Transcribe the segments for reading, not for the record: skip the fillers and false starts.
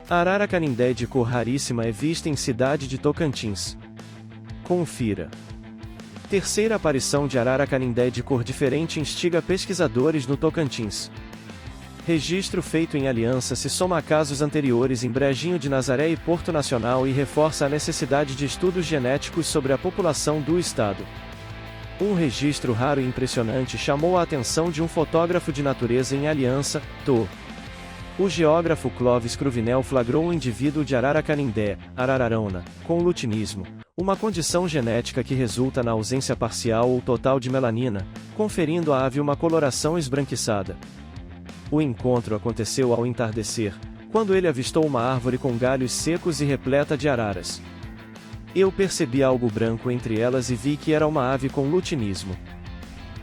A arara canindé de cor raríssima é vista em cidade de Tocantins. Confira. Terceira aparição de arara canindé de cor diferente instiga pesquisadores no Tocantins. Registro feito em Aliança se soma a casos anteriores em Brejinho de Nazaré e Porto Nacional e reforça a necessidade de estudos genéticos sobre a população do estado. Um registro raro e impressionante chamou a atenção de um fotógrafo de natureza em Aliança, TO. O geógrafo Clóvis Cruvinel flagrou um indivíduo de arara canindé, arararona, com lutinismo, uma condição genética que resulta na ausência parcial ou total de melanina, conferindo à ave uma coloração esbranquiçada. O encontro aconteceu ao entardecer, quando ele avistou uma árvore com galhos secos e repleta de araras. Eu percebi algo branco entre elas e vi que era uma ave com lutinismo.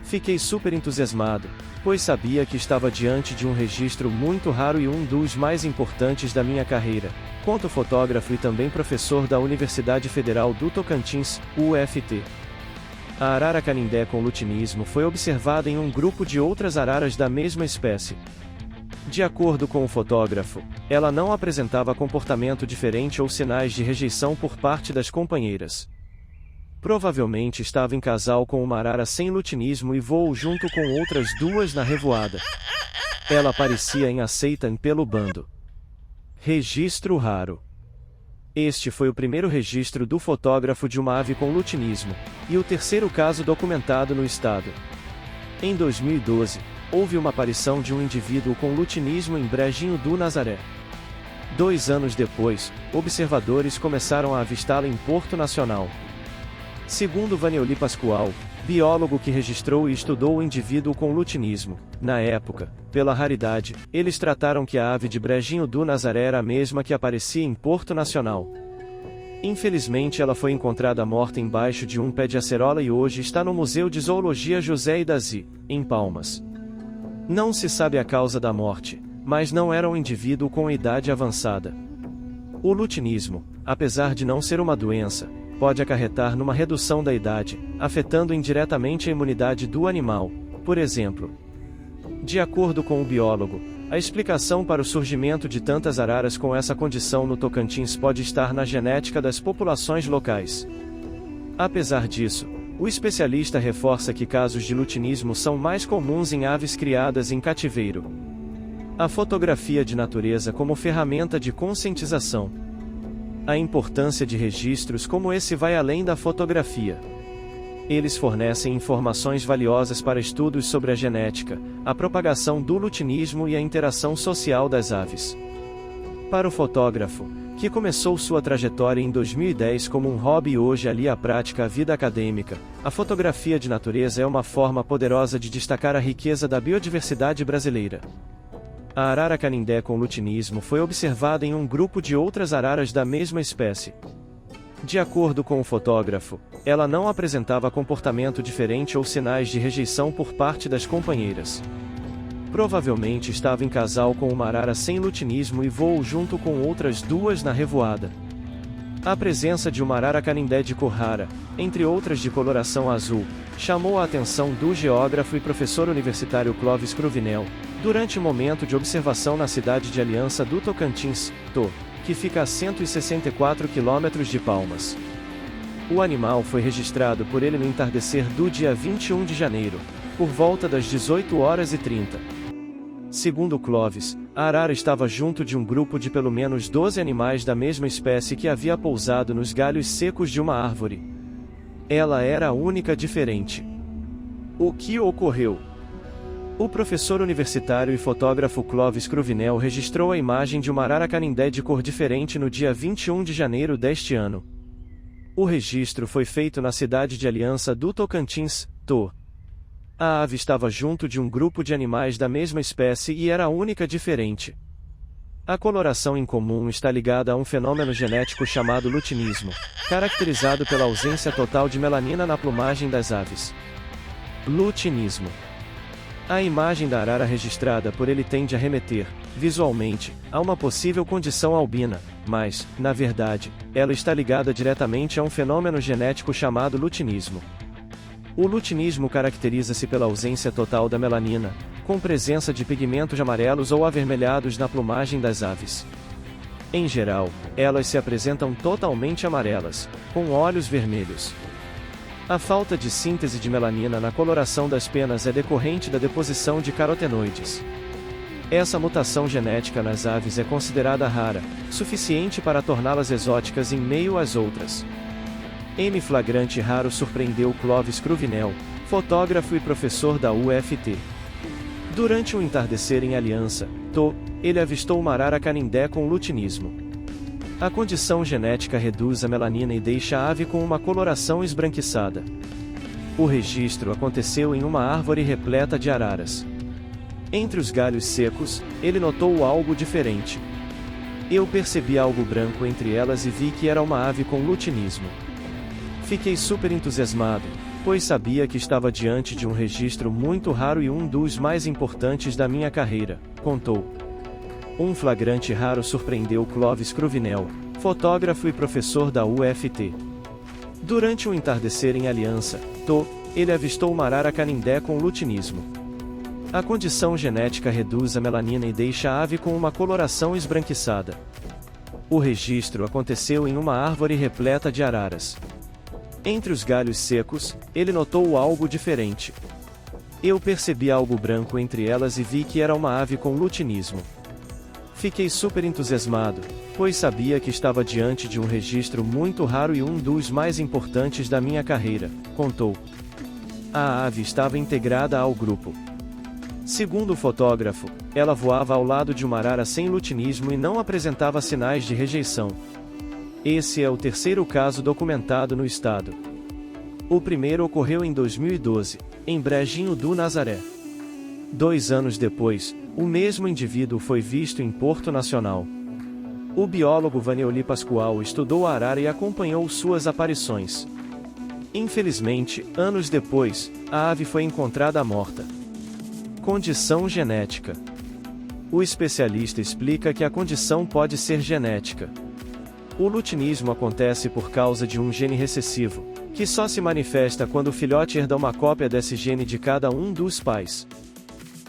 Fiquei super entusiasmado, pois sabia que estava diante de um registro muito raro e um dos mais importantes da minha carreira, conta o fotógrafo e também professor da Universidade Federal do Tocantins, UFT. A arara canindé com lutinismo foi observada em um grupo de outras araras da mesma espécie. De acordo com o fotógrafo, ela não apresentava comportamento diferente ou sinais de rejeição por parte das companheiras. Provavelmente estava em casal com uma arara sem lutinismo e voou junto com outras duas na revoada. Ela parecia inaceita pelo bando. Registro raro. Este foi o primeiro registro do fotógrafo de uma ave com lutinismo, e o terceiro caso documentado no estado. Em 2012, houve uma aparição de um indivíduo com lutinismo em Brejinho do Nazaré. 2 anos depois, observadores começaram a avistá-la em Porto Nacional. Segundo Vanelli Pascoal, biólogo que registrou e estudou o indivíduo com lutinismo, na época, pela raridade, eles trataram que a ave de Brejinho do Nazaré era a mesma que aparecia em Porto Nacional. Infelizmente ela foi encontrada morta embaixo de um pé de acerola e hoje está no Museu de Zoologia José Idazi, em Palmas. Não se sabe a causa da morte, mas não era um indivíduo com idade avançada. O lutinismo, apesar de não ser uma doença, pode acarretar numa redução da idade, afetando indiretamente a imunidade do animal, por exemplo. De acordo com o biólogo, a explicação para o surgimento de tantas araras com essa condição no Tocantins pode estar na genética das populações locais. Apesar disso, o especialista reforça que casos de lutinismo são mais comuns em aves criadas em cativeiro. A fotografia de natureza como ferramenta de conscientização. A importância de registros como esse vai além da fotografia. Eles fornecem informações valiosas para estudos sobre a genética, a propagação do lutinismo e a interação social das aves. Para o fotógrafo, que começou sua trajetória em 2010 como um hobby e hoje alia à prática a vida acadêmica, a fotografia de natureza é uma forma poderosa de destacar a riqueza da biodiversidade brasileira. A arara canindé com lutinismo foi observada em um grupo de outras araras da mesma espécie. De acordo com o fotógrafo, ela não apresentava comportamento diferente ou sinais de rejeição por parte das companheiras. Provavelmente estava em casal com uma arara sem lutinismo e voou junto com outras duas na revoada. A presença de uma arara canindé de cor rara, entre outras de coloração azul, chamou a atenção do geógrafo e professor universitário Clóvis Cruvinel, durante momento de observação na cidade de Aliança do Tocantins, TO, que fica a 164 quilômetros de Palmas. O animal foi registrado por ele no entardecer do dia 21 de janeiro, por volta das 18h30. Segundo Clóvis, a arara estava junto de um grupo de pelo menos 12 animais da mesma espécie que havia pousado nos galhos secos de uma árvore. Ela era a única diferente. O que ocorreu? O professor universitário e fotógrafo Clóvis Cruvinel registrou a imagem de uma arara canindé de cor diferente no dia 21 de janeiro deste ano. O registro foi feito na cidade de Aliança do Tocantins, TO. A ave estava junto de um grupo de animais da mesma espécie e era a única diferente. A coloração incomum está ligada a um fenômeno genético chamado lutinismo, caracterizado pela ausência total de melanina na plumagem das aves. Lutinismo. A imagem da arara registrada por ele tende a remeter, visualmente, a uma possível condição albina, mas, na verdade, ela está ligada diretamente a um fenômeno genético chamado lutinismo. O lutinismo caracteriza-se pela ausência total da melanina, com presença de pigmentos amarelos ou avermelhados na plumagem das aves. Em geral, elas se apresentam totalmente amarelas, com olhos vermelhos. A falta de síntese de melanina na coloração das penas é decorrente da deposição de carotenoides. Essa mutação genética nas aves é considerada rara, suficiente para torná-las exóticas em meio às outras. M. flagrante raro surpreendeu Clovis Cruvinel, fotógrafo e professor da UFT. Durante um entardecer em Aliança, ele avistou uma arara canindé com lutinismo. A condição genética reduz a melanina e deixa a ave com uma coloração esbranquiçada. O registro aconteceu em uma árvore repleta de araras. Entre os galhos secos, ele notou algo diferente. Eu percebi algo branco entre elas e vi que era uma ave com lutinismo. Fiquei super entusiasmado, pois sabia que estava diante de um registro muito raro e um dos mais importantes da minha carreira, contou. Um flagrante raro surpreendeu Clovis Cruvinel, fotógrafo e professor da UFT. Durante um entardecer em Aliança, ele avistou uma arara canindé com lutinismo. A condição genética reduz a melanina e deixa a ave com uma coloração esbranquiçada. O registro aconteceu em uma árvore repleta de araras. Entre os galhos secos, ele notou algo diferente. Eu percebi algo branco entre elas e vi que era uma ave com lutinismo. Fiquei super entusiasmado, pois sabia que estava diante de um registro muito raro e um dos mais importantes da minha carreira, contou. A ave estava integrada ao grupo. Segundo o fotógrafo, ela voava ao lado de uma arara sem lutinismo e não apresentava sinais de rejeição. Esse é o terceiro caso documentado no estado. O primeiro ocorreu em 2012, em Brejinho do Nazaré. 2 anos depois, o mesmo indivíduo foi visto em Porto Nacional. O biólogo Vanioli Pascoal estudou a arara e acompanhou suas aparições. Infelizmente, anos depois, a ave foi encontrada morta. Condição genética. O especialista explica que a condição pode ser genética. O lutinismo acontece por causa de um gene recessivo, que só se manifesta quando o filhote herda uma cópia desse gene de cada um dos pais.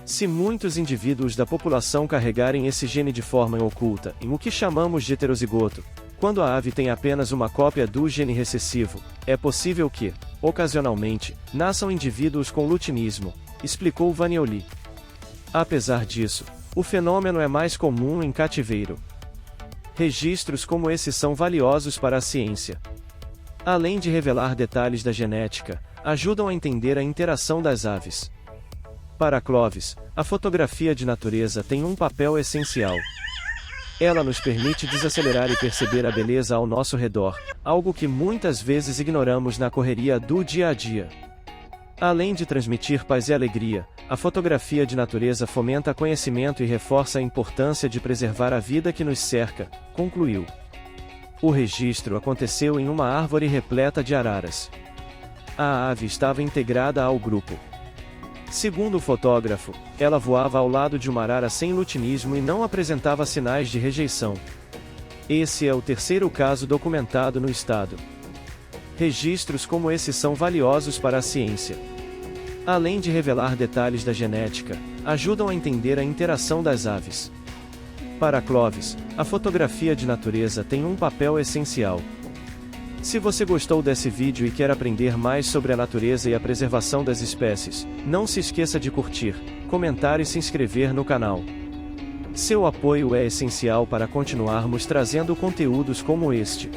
Se muitos indivíduos da população carregarem esse gene de forma oculta, em o que chamamos de heterozigoto, quando a ave tem apenas uma cópia do gene recessivo, é possível que, ocasionalmente, nasçam indivíduos com lutinismo, explicou Vanioli. Apesar disso, o fenômeno é mais comum em cativeiro. Registros como esse são valiosos para a ciência. Além de revelar detalhes da genética, ajudam a entender a interação das aves. Para Clovis, a fotografia de natureza tem um papel essencial. Ela nos permite desacelerar e perceber a beleza ao nosso redor, algo que muitas vezes ignoramos na correria do dia a dia. Além de transmitir paz e alegria, a fotografia de natureza fomenta conhecimento e reforça a importância de preservar a vida que nos cerca, concluiu. O registro aconteceu em uma árvore repleta de araras. A ave estava integrada ao grupo. Segundo o fotógrafo, ela voava ao lado de uma arara sem lutinismo e não apresentava sinais de rejeição. Esse é o terceiro caso documentado no estado. Registros como esse são valiosos para a ciência. Além de revelar detalhes da genética, ajudam a entender a interação das aves. Para Clovis, a fotografia de natureza tem um papel essencial. Se você gostou desse vídeo e quer aprender mais sobre a natureza e a preservação das espécies, não se esqueça de curtir, comentar e se inscrever no canal. Seu apoio é essencial para continuarmos trazendo conteúdos como este.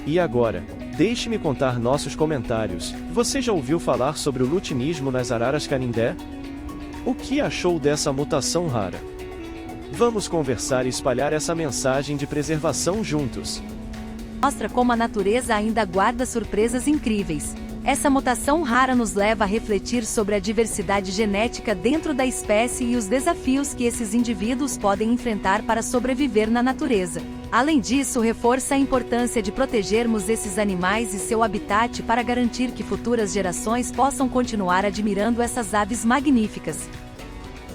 E agora, deixe-me contar nossos comentários. Você já ouviu falar sobre o lutinismo nas araras canindé? O que achou dessa mutação rara? Vamos conversar e espalhar essa mensagem de preservação juntos. Mostra como a natureza ainda guarda surpresas incríveis. Essa mutação rara nos leva a refletir sobre a diversidade genética dentro da espécie e os desafios que esses indivíduos podem enfrentar para sobreviver na natureza. Além disso, reforça a importância de protegermos esses animais e seu habitat para garantir que futuras gerações possam continuar admirando essas aves magníficas.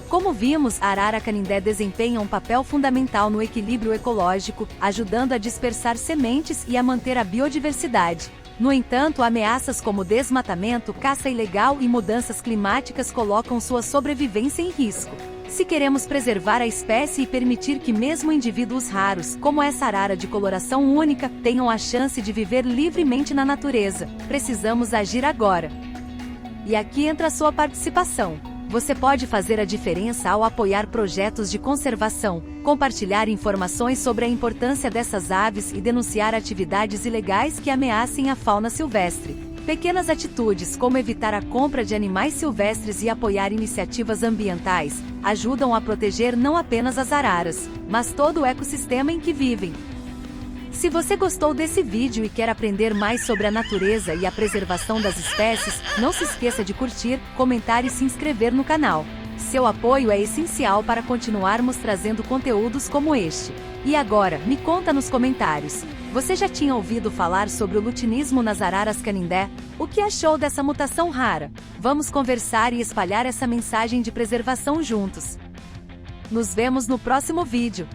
Como vimos, a arara canindé desempenha um papel fundamental no equilíbrio ecológico, ajudando a dispersar sementes e a manter a biodiversidade. No entanto, ameaças como desmatamento, caça ilegal e mudanças climáticas colocam sua sobrevivência em risco. Se queremos preservar a espécie e permitir que mesmo indivíduos raros, como essa arara de coloração única, tenham a chance de viver livremente na natureza, precisamos agir agora. E aqui entra a sua participação. Você pode fazer a diferença ao apoiar projetos de conservação, compartilhar informações sobre a importância dessas aves e denunciar atividades ilegais que ameacem a fauna silvestre. Pequenas atitudes como evitar a compra de animais silvestres e apoiar iniciativas ambientais ajudam a proteger não apenas as araras, mas todo o ecossistema em que vivem. Se você gostou desse vídeo e quer aprender mais sobre a natureza e a preservação das espécies, não se esqueça de curtir, comentar e se inscrever no canal. Seu apoio é essencial para continuarmos trazendo conteúdos como este. E agora, me conta nos comentários. Você já tinha ouvido falar sobre o lutinismo nas araras canindé? O que achou dessa mutação rara? Vamos conversar e espalhar essa mensagem de preservação juntos. Nos vemos no próximo vídeo.